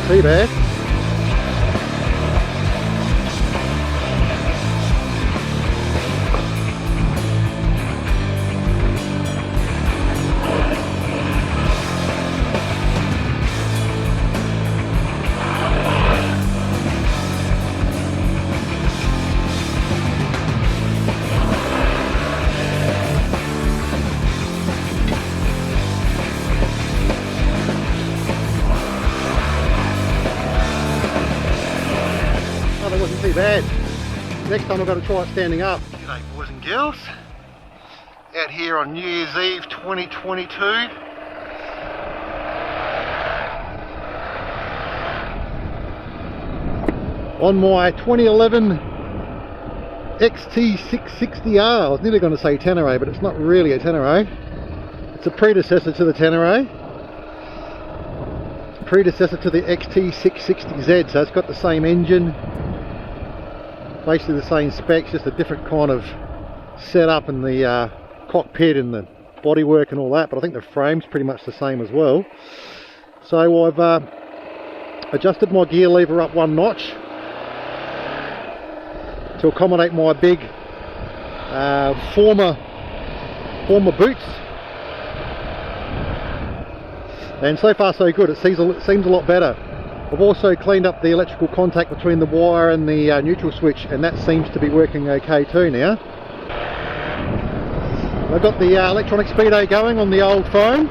too bad. Wasn't too bad. Next time I've got to try it standing up. G'day boys and girls. Out here on New Year's Eve 2022. On my 2011 XT660R. I was nearly going to say Tenere, but it's not really a Tenere. It's a predecessor to the Tenere. Predecessor to the XT660Z, so it's got the same engine, basically the same specs, just a different kind of setup in the cockpit and the bodywork and all that, but I think the frame's pretty much the same as well. So I've adjusted my gear lever up one notch to accommodate my big former boots, and so far so good. It seems a lot better. I've also cleaned up the electrical contact between the wire and the neutral switch, and that seems to be working okay too now. I've got the electronic speedo going on the old phone,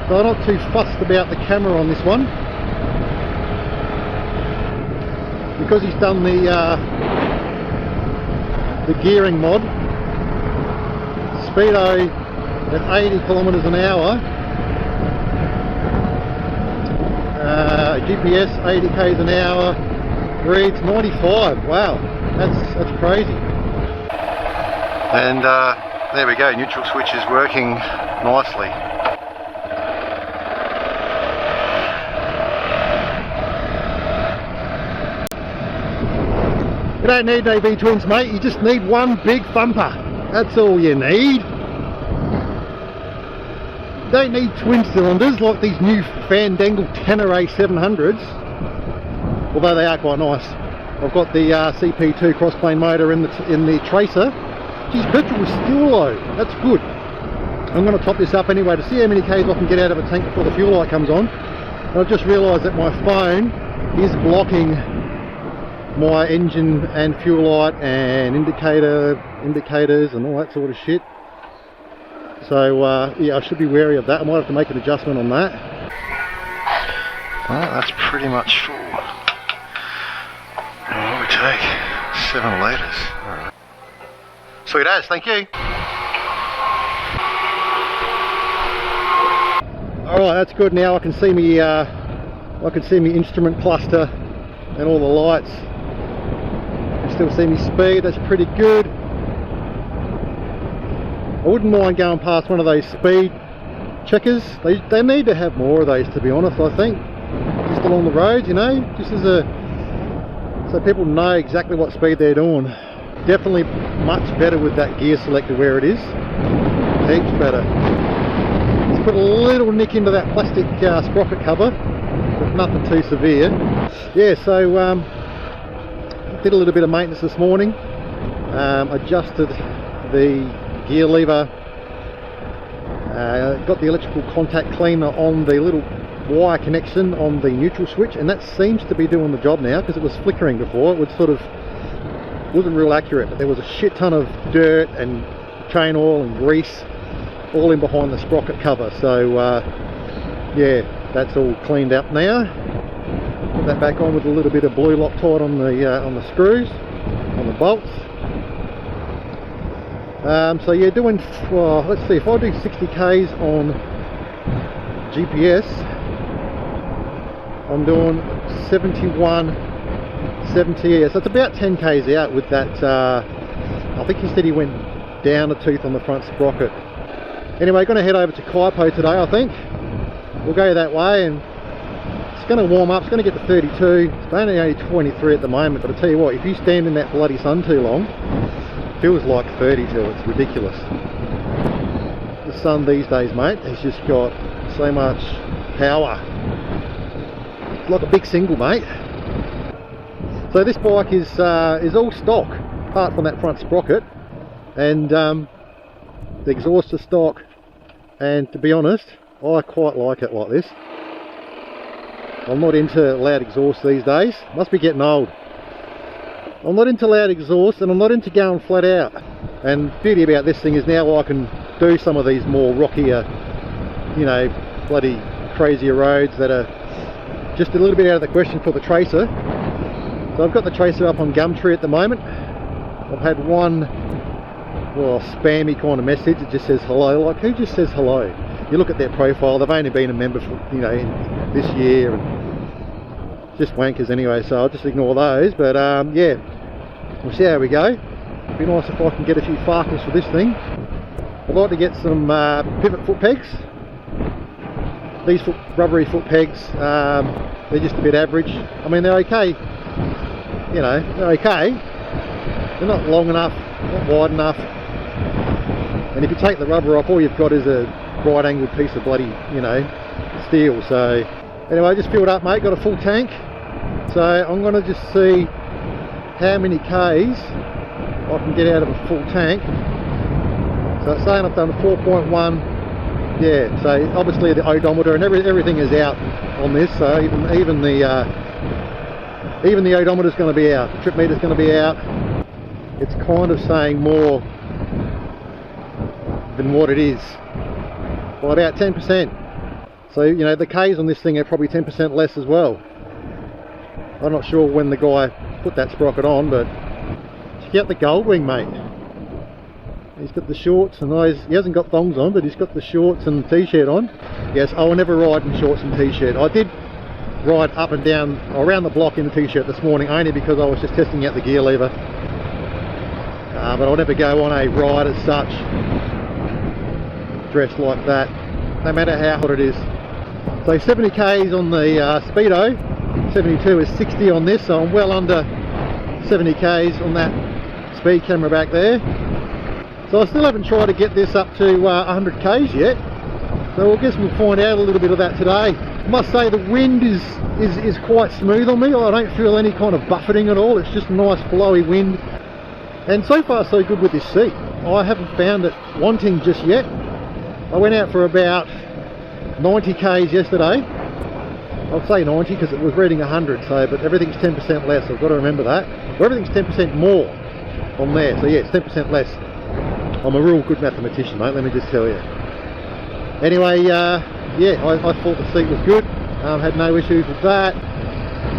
so I'm not too fussed about the camera on this one, because he's done the gearing mod. Speedo at 80 kilometers an hour. GPS 80 k's an hour, reads 95. Wow, that's crazy. And there we go, neutral switch is working nicely. You don't need ADV twins, mate, you just need one big thumper. That's all you need. Don't need twin cylinders like these new fandangled Tenere 700s, although they are quite nice. I've got the CP2 crossplane motor in the Tracer. Geez, petrol is still low, that's good. I'm going to top this up anyway to see how many k's I can get out of a tank before the fuel light comes on. And I've just realised that my phone is blocking my engine and fuel light and indicators and all that sort of shit. So yeah, I should be wary of that. I might have to make an adjustment on that. Well, that's pretty much full. And what we take? 7 litres. Alright. Sweet as, thank you. Alright, that's good. Now I can see me instrument cluster and all the lights. You can still see me speed, that's pretty good. I wouldn't mind going past one of those speed checkers. They need to have more of those, to be honest, I think. Just along the roads, you know, just as so people know exactly what speed they're doing. Definitely much better with that gear selector where it is. Heaps better. Let's put a little nick into that plastic sprocket cover, but nothing too severe. Yeah, so did a little bit of maintenance this morning. Adjusted the gear lever, got the electrical contact cleaner on the little wire connection on the neutral switch, and that seems to be doing the job now, because it was flickering before. It would sort of wasn't real accurate, but there was a shit ton of dirt and chain oil and grease all in behind the sprocket cover. So yeah, that's all cleaned up now. Put that back on with a little bit of blue Loctite on the screws, on the bolts. So yeah, doing, well, let's see, if I do 60 k's on GPS, I'm doing 71.70, so it's about 10 k's out with that. I think he said he went down a tooth on the front sprocket. Anyway, going to head over to Kaipo today, I think. We'll go that way, and it's going to warm up. It's going to get to 32. It's only 23 at the moment, but I tell you what, if you stand in that bloody sun too long, it feels like 32. It's ridiculous. The sun these days, mate, has just got so much power. like a big single, mate. So this bike is all stock, apart from that front sprocket, and the exhaust is stock. And to be honest, I quite like it like this. I'm not into loud exhaust these days. Must be getting old. I'm not into loud exhaust, and I'm not into going flat out. And the beauty about this thing is now I can do some of these more rockier, you know, bloody crazier roads that are just a little bit out of the question for the Tracer. So I've got the Tracer up on Gumtree at the moment. I've had one, well, spammy kind of message. It just says hello. Like, who just says hello? You look at their profile, they've only been a member for, you know, this year, and just wankers anyway, so I'll just ignore those. But yeah, we'll see how we go. It'd be nice if I can get a few farkles for this thing. I'd like to get some pivot foot pegs. These rubbery foot pegs, they're just a bit average. I mean, they're okay, you know, they're okay. They're not long enough, not wide enough. And if you take the rubber off, all you've got is a right angled piece of bloody, you know, steel. So anyway, just filled up, mate, got a full tank. So I'm going to just see how many Ks I can get out of a full tank. So it's saying I've done 4.1. Yeah, so obviously the odometer and everything is out on this. So even the odometer is going to be out. The trip meter is going to be out. It's kind of saying more than what it is by about 10%. So, you know, the Ks on this thing are probably 10% less as well. I'm not sure when the guy put that sprocket on, but check out the Goldwing, mate. He's got the shorts, and he hasn't got thongs on, but he's got the shorts and the t-shirt on. Yes, I will never ride in shorts and t-shirt. I did ride up and down around the block in the t-shirt this morning, only because I was just testing out the gear lever. But I'll never go on a ride as such dressed like that, no matter how hot it is. So 70 Ks on the Speedo, 72 is 60 on this, so I'm well under 70 Ks on that speed camera back there. So I still haven't tried to get this up to 100 Ks yet, so I guess we'll find out a little bit of that today. I must say the wind is quite smooth on me. I don't feel any kind of buffeting at all. It's just a nice flowy wind, and so far so good with this seat. I haven't found it wanting just yet. I went out for about 90 Ks yesterday. I'll say 90 because it was reading 100, so, but everything's 10% less. I've got to remember that. Well, everything's 10% more on there, so yeah, it's 10% less. I'm a real good mathematician, mate, let me just tell you. Anyway, yeah, I thought the seat was good. Had no issues with that.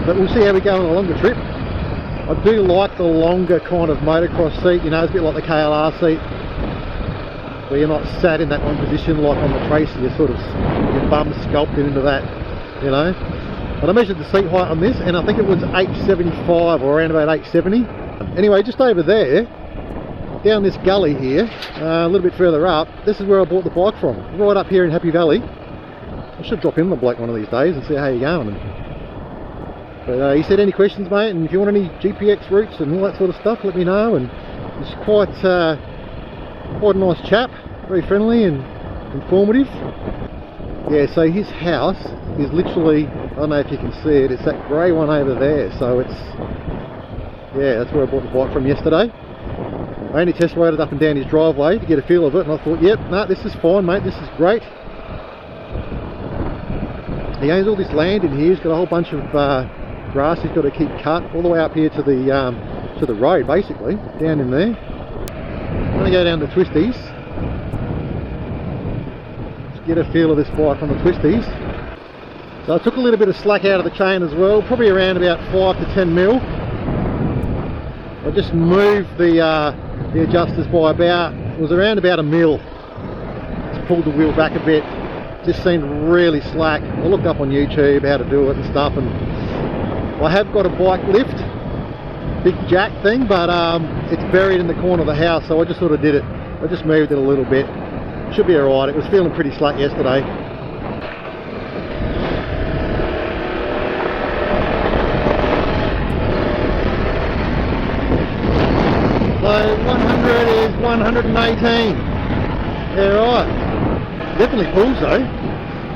But we'll see how we go on a longer trip. I do like the longer kind of motocross seat, you know, it's a bit like the KLR seat, where you're not sat in that one position like on the Tracer. You're sort of, your bum sculpted into that, you know. But I measured the seat height on this, and I think it was 875 or around about 870. Anyway, just over there, down this gully here, a little bit further up, this is where I bought the bike from, right up here in Happy Valley. I should drop in the bloke one of these days and see how you're going. But he said, any questions, mate, and if you want any GPX routes and all that sort of stuff, let me know. And it's quite a nice chap, very friendly and informative. Yeah, so his house is literally, I don't know if you can see it, it's that grey one over there. So it's, yeah, that's where I bought the bike from yesterday. I only test rode it up and down his driveway to get a feel of it, and I thought, yep, no, this is fine, mate, this is great. He owns all this land in here. He's got a whole bunch of grass he's got to keep cut all the way up here to the road, basically, down in there. I'm going to go down to Twisties. Let's get a feel of this bike on the Twisties. So I took a little bit of slack out of the chain as well, probably around about 5 to 10 mil. I just moved the adjusters by about, it was around about a mil. Just pulled the wheel back a bit. Just seemed really slack. I looked up on YouTube how to do it and stuff, and I have got a bike lift, big jack thing, but it's buried in the corner of the house, so I just sort of did it. I just moved it a little bit. Should be alright. It was feeling pretty slack yesterday. So 100 is 118. Yeah, right. Definitely pulls though.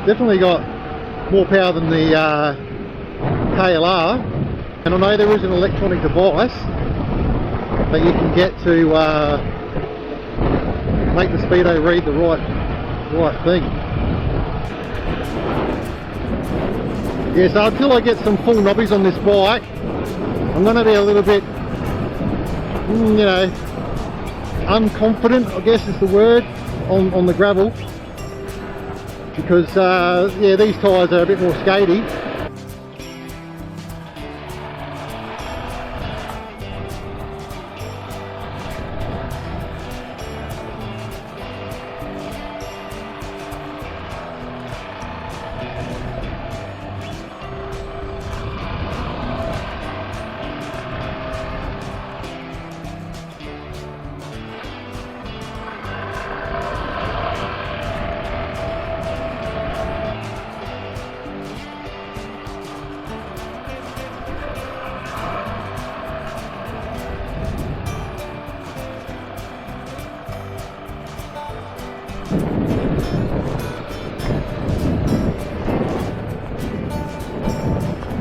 Definitely got more power than the KLR, and I know there is an electronic device that you can get to make the speedo read the right thing. Yeah, so until I get some full knobbies on this bike, I'm going to be a little bit, you know, unconfident, I guess is the word, on the gravel, because yeah, these tyres are a bit more skatey.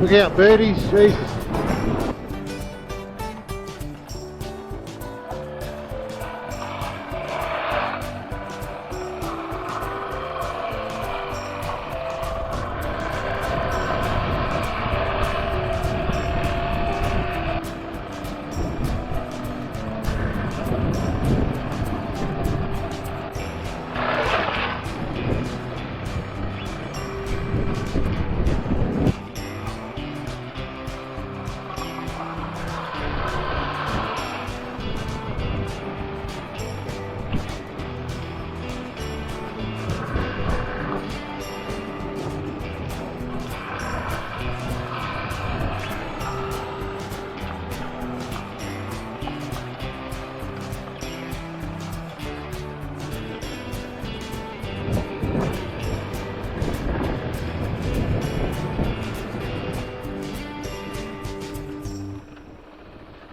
Look out, birdies, Jesus.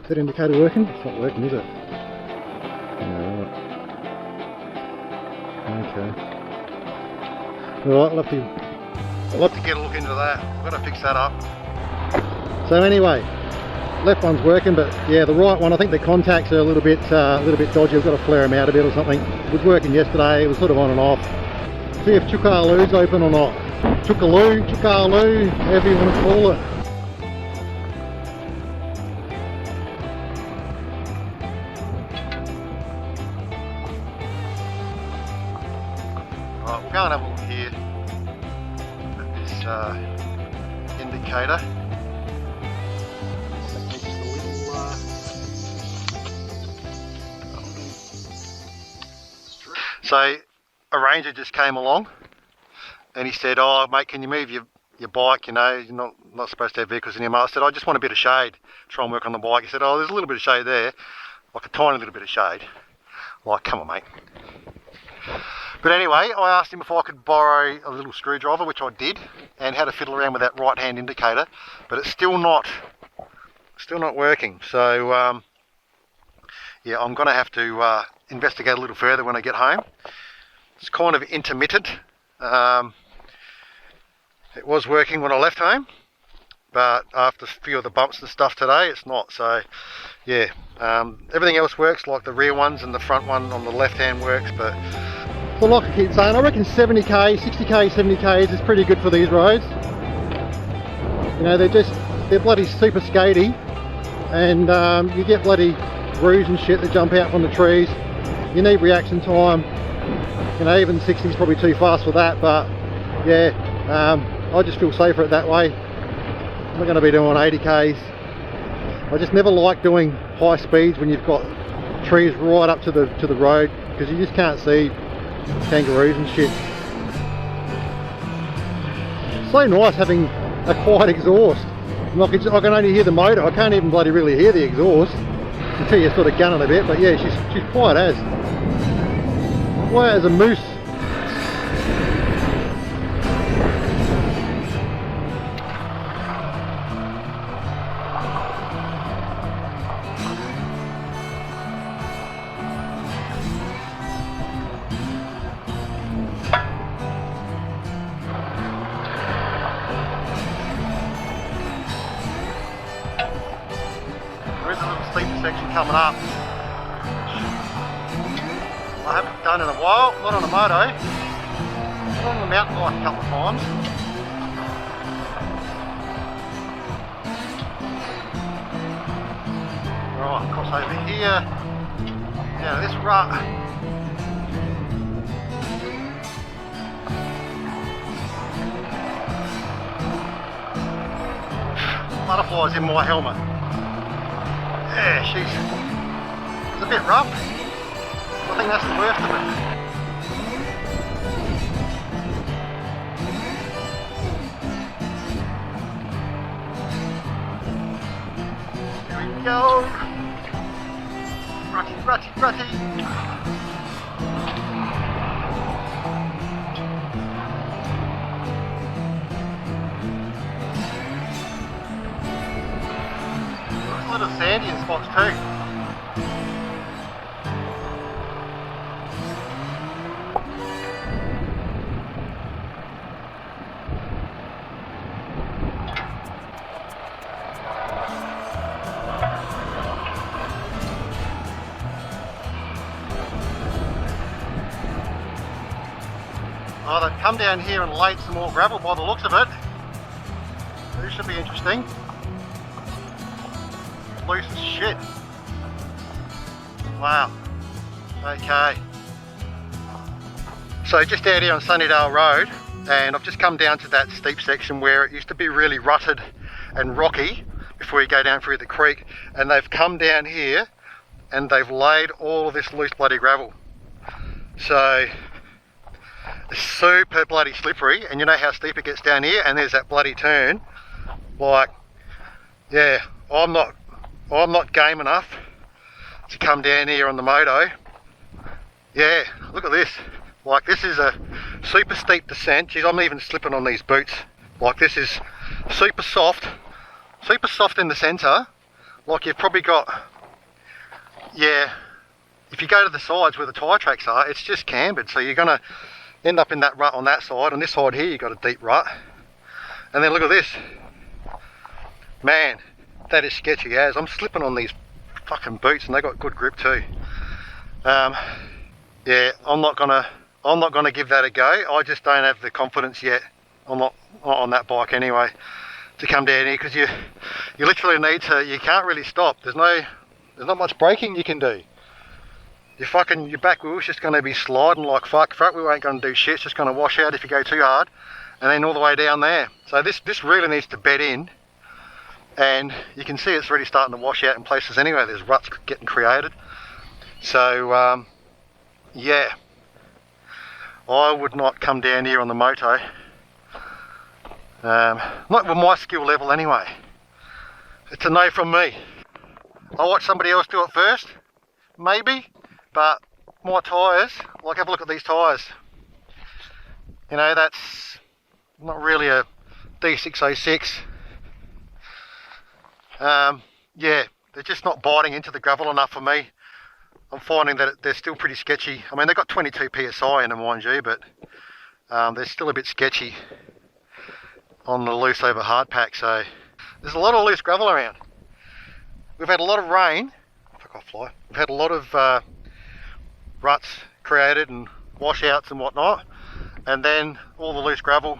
Is that indicator working? It's not working, is it? Yeah, right. Okay. Alright, I'll have to get a look into that. I've got to fix that up. So anyway, left one's working, but yeah, the right one, I think the contacts are a little bit dodgy. I've got to flare them out a bit or something. It was working yesterday, it was sort of on and off. See if Chukarloo's open or not. Chukarloo, however you want to call it. Right, we'll go and have a look here at this indicator. So a ranger just came along and he said, "Oh mate, can you move your bike, you know, you're not supposed to have vehicles in your motor." I said, "I just want a bit of shade, try and work on the bike." He said, "Oh, there's a little bit of shade there, like a tiny little bit of shade." Like, come on mate. But anyway, I asked him if I could borrow a little screwdriver, which I did, and had to fiddle around with that right hand indicator, but it's still not working. So yeah, I'm going to have to investigate a little further when I get home. It's kind of intermittent. It was working when I left home, but after a few of the bumps and stuff today, it's not. So yeah, everything else works, like the rear ones, and the front one on the left hand works. But so like I keep saying, I reckon 70k, 60k, 70k is pretty good for these roads. You know, they're bloody super skatey, and you get bloody roos and shit that jump out from the trees. You need reaction time. You know, even 60 is probably too fast for that, but yeah, I just feel safer it that way. I'm not going to be doing 80k's. I just never like doing high speeds when you've got trees right up to the road, because you just can't see kangaroos and shit. It's so nice having a quiet exhaust. I can only hear the motor. I can't even bloody really hear the exhaust until you're sort of gunning a bit. But yeah, she's quiet as. Quiet as a moose. steeper section coming up. I haven't done in a while, not on a moto, but on the mountain bike a couple of times. Right, cross over here. Now this rut. Butterflies in my helmet. Yeah, it's a bit rough. I think that's the worst of it. Here we go. Rutty, rutty, rutty. Looks a little sandy in spots too. Oh, they've come down here and laid some more gravel by the looks of it. This should be interesting. Loose as shit. Wow. Okay. So just out here on Sunnydale Road, and I've just come down to that steep section where it used to be really rutted and rocky before you go down through the creek, and they've come down here and they've laid all of this loose bloody gravel. So it's super bloody slippery, and you know how steep it gets down here, and there's that bloody turn. Like, yeah, I'm not game enough to come down here on the moto. Yeah, look at this. Like, this is a super steep descent. Geez, I'm even slipping on these boots. Like, this is super soft in the centre. Like, you've probably got, yeah, if you go to the sides where the tyre tracks are, it's just cambered, so you're gonna end up in that rut on that side. On this side here, you've got a deep rut. And then look at this. Man, that is sketchy as. I'm slipping on these fucking boots, and they got good grip too. Yeah, I'm not gonna give that a go. I just don't have the confidence yet. I'm not on that bike anyway to come down here, because you literally need to. You can't really stop. There's not much braking you can do. Your back wheel's just going to be sliding like fuck. Front wheel ain't going to do shit. It's just going to wash out if you go too hard, and then all the way down there. So this really needs to bed in, and you can see it's already starting to wash out in places anyway. There's ruts getting created. So yeah, I would not come down here on the moto. Not with my skill level anyway. It's a no from me. I'll watch somebody else do it first, maybe. But my tyres, like, have a look at these tyres. You know, that's not really a D606. Yeah, they're just not biting into the gravel enough for me. I'm finding that they're still pretty sketchy. I mean, they've got 22 PSI in them, mind you, but they're still a bit sketchy on the loose over hard pack. So there's a lot of loose gravel around. We've had a lot of rain. Fuck off, fly. We've had a lot of ruts created and washouts and whatnot, and then all the loose gravel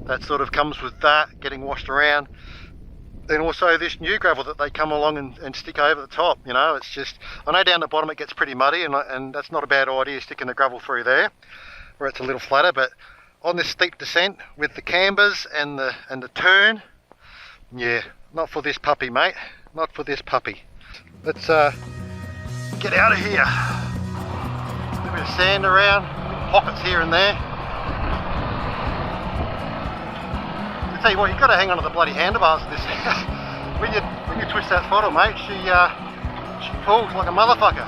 that sort of comes with that getting washed around. Then also this new gravel that they come along and stick over the top. You know, it's just, I know down the bottom it gets pretty muddy, and that's not a bad idea, sticking the gravel through there where it's a little flatter, but on this steep descent with the cambers and the turn, yeah, not for this puppy, mate, not for this puppy. Let's get out of here. A bit of sand around, pockets here and there. I tell you what, you've got to hang on to the bloody handlebars of this. when you twist that throttle, mate, she pulls like a motherfucker.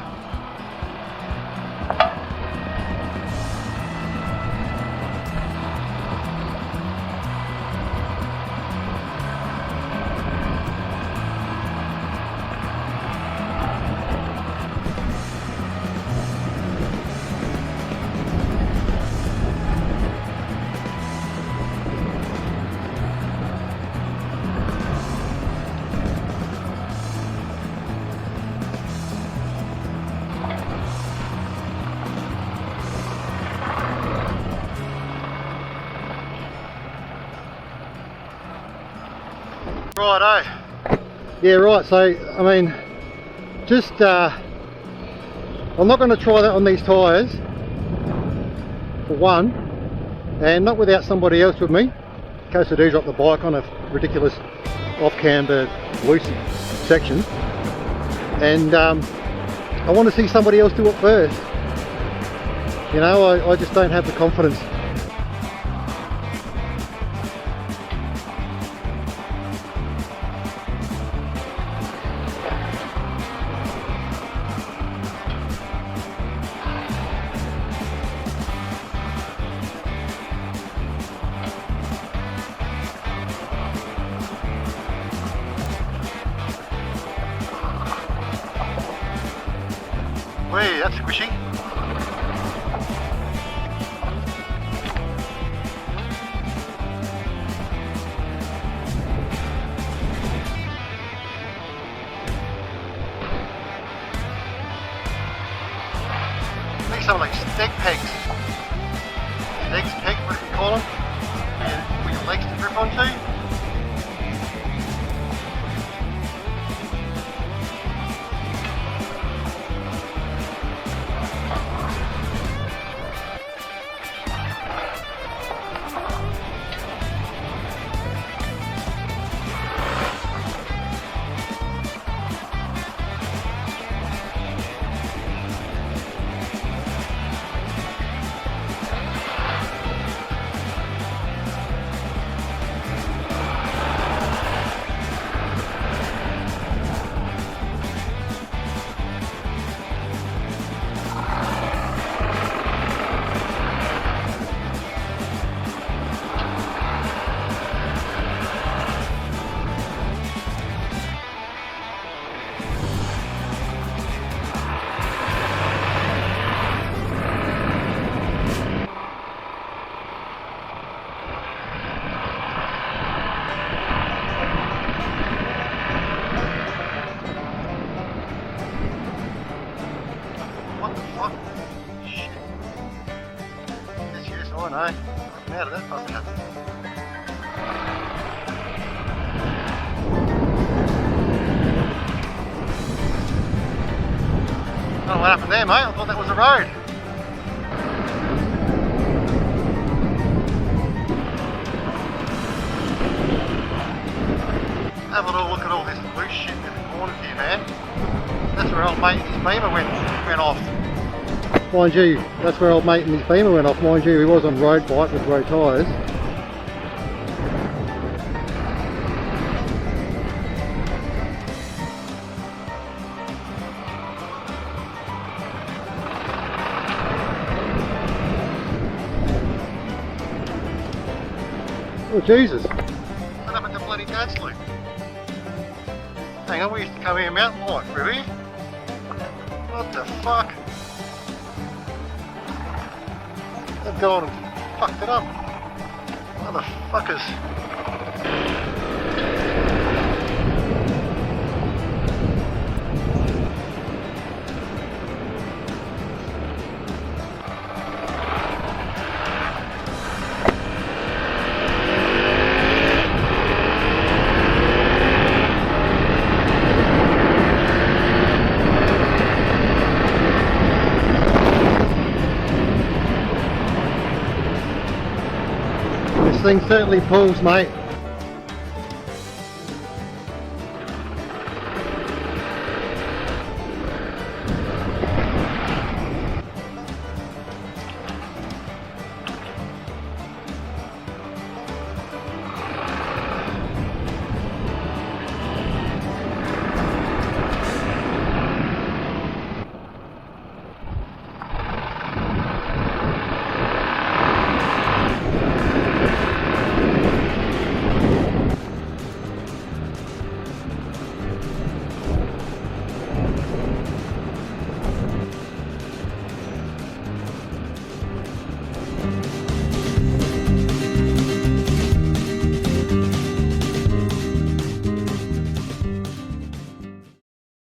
Righto. Yeah, right, so, I mean, just, I'm not going to try that on these tyres, for one, and not without somebody else with me, in case I do drop the bike on a ridiculous off-camber loose section. And I want to see somebody else do it first. You know, I just don't have the confidence. Whee, that's squishy. Make some like steg pegs. Stegs, pegs, what do you call them? For your legs to grip onto. What the fuck? Shit. Yes, I know. I'm out of that fucking habit. I don't know what happened there, mate. I thought that was a road. Have a little look at all this loose shit in the corners here, man. That's where old mate and his beamer went off. Mind you, that's where old mate and his beamer went off. Mind you, he was on road bike with road tyres. Oh Jesus. What happened to bloody Dad's loop? Hang on, we used to come here mountain bike through here. What the fuck? They've gone and fucked it up. Motherfuckers. This thing certainly pulls, mate.